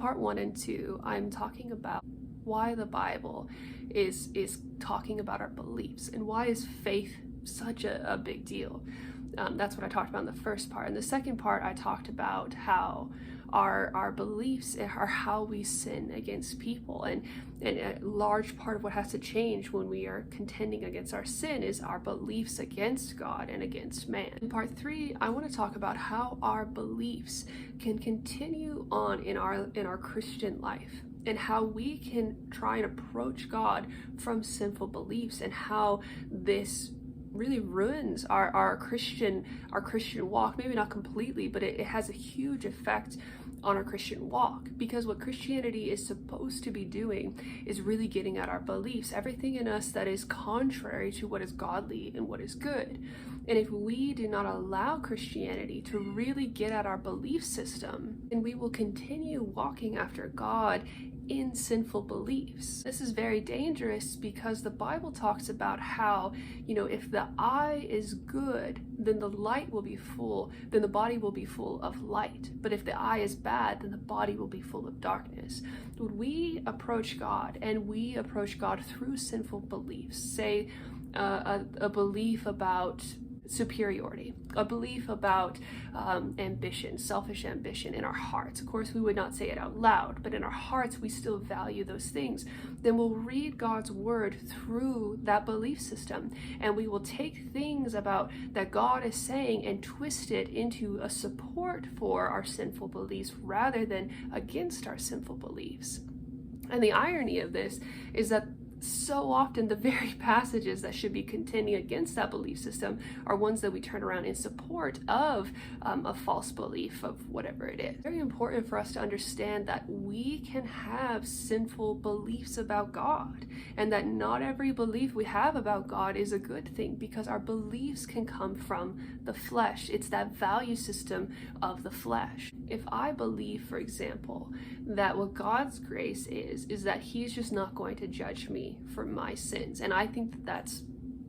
part 1 and 2, I'm talking about why the Bible is talking about our beliefs and why is faith such a big deal. That's what I talked about in the first part. In the second part, I talked about how our beliefs are how we sin against people, and a large part of what has to change when we are contending against our sin is our beliefs against God and against man. In part 3, I want to talk about how our beliefs can continue on in our Christian life, and how we can try and approach God from sinful beliefs, and how this really ruins our Christian walk. Maybe not completely, but it has a huge effect on our Christian walk, because what Christianity is supposed to be doing is really getting at our beliefs, everything in us that is contrary to what is godly and what is good. And if we do not allow Christianity to really get at our belief system, then we will continue walking after God in sinful beliefs. This is very dangerous, because the Bible talks about how, if the eye is good, then the light will be full, then the body will be full of light. But if the eye is bad, then the body will be full of darkness. When we approach God, and we approach God through sinful beliefs, say a belief about superiority, a belief about ambition, selfish ambition in our hearts. Of course, we would not say it out loud, but in our hearts we still value those things. Then we'll read God's word through that belief system, and we will take things about that God is saying and twist it into a support for our sinful beliefs rather than against our sinful beliefs. And the irony of this is that so often the very passages that should be contending against that belief system are ones that we turn around in support of a false belief of whatever it is. It's very important for us to understand that we can have sinful beliefs about God, and that not every belief we have about God is a good thing, because our beliefs can come from the flesh. It's that value system of the flesh. If I believe, for example, that what God's grace is that He's just not going to judge me for my sins, and I think that that's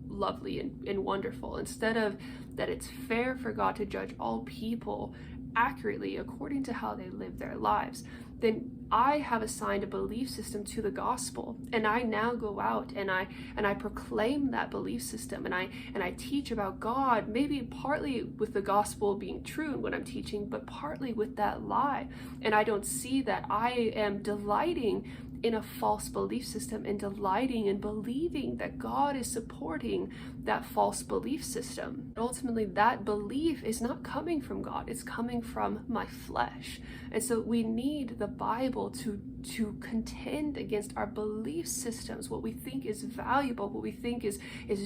lovely and wonderful, instead of that it's fair for God to judge all people accurately according to how they live their lives, then I have assigned a belief system to the gospel, and I now go out and I proclaim that belief system, and I teach about God, maybe partly with the gospel being true in what I'm teaching, but partly with that lie. And I don't see that I am delighting in a false belief system and delighting in believing that God is supporting that false belief system. Ultimately, that belief is not coming from God, it's coming from my flesh. And so we need the Bible to contend against our belief systems, what we think is valuable, what we think is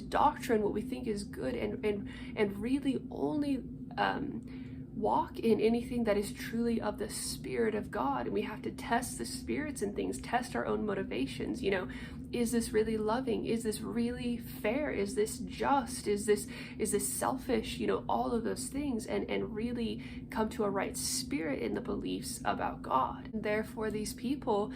doctrine, what we think is good, and really only walk in anything that is truly of the Spirit of God. And we have to test the spirits and things, test our own motivations. Is this really loving? Is this really fair? Is this just? Is this selfish? All of those things, and really come to a right spirit in the beliefs about God. And therefore, these people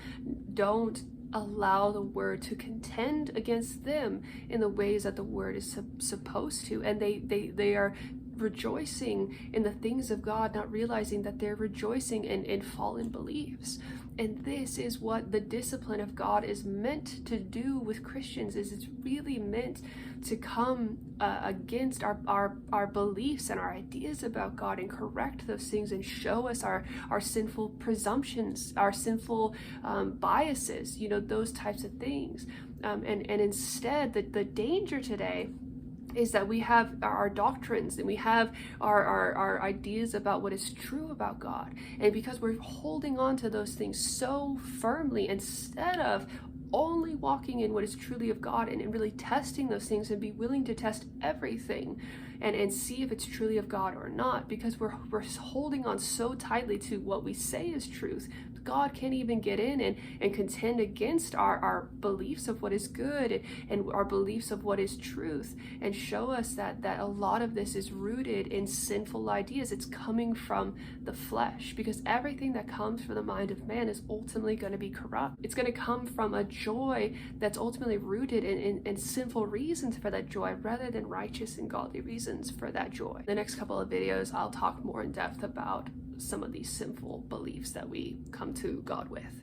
don't allow the word to contend against them in the ways that the word is supposed to, and they are rejoicing in the things of God, not realizing that they're rejoicing in fallen beliefs. And this is what the discipline of God is meant to do with Christians, is it's really meant to come against our beliefs and our ideas about God, and correct those things, and show us our sinful presumptions, our sinful biases, those types of things. And instead, the danger today is that we have our doctrines, and we have our ideas about what is true about God, and because we're holding on to those things so firmly, instead of only walking in what is truly of God, and really testing those things, and be willing to test everything and see if it's truly of God or not, because we're holding on so tightly to what we say is truth. God can't even get in and contend against our beliefs of what is good, and our beliefs of what is truth, and show us that a lot of this is rooted in sinful ideas. It's coming from the flesh, because everything that comes from the mind of man is ultimately going to be corrupt. It's going to come from a joy that's ultimately rooted in sinful reasons for that joy, rather than righteous and godly reasons for that joy. In the next couple of videos, I'll talk more in depth about some of these sinful beliefs that we come to God with.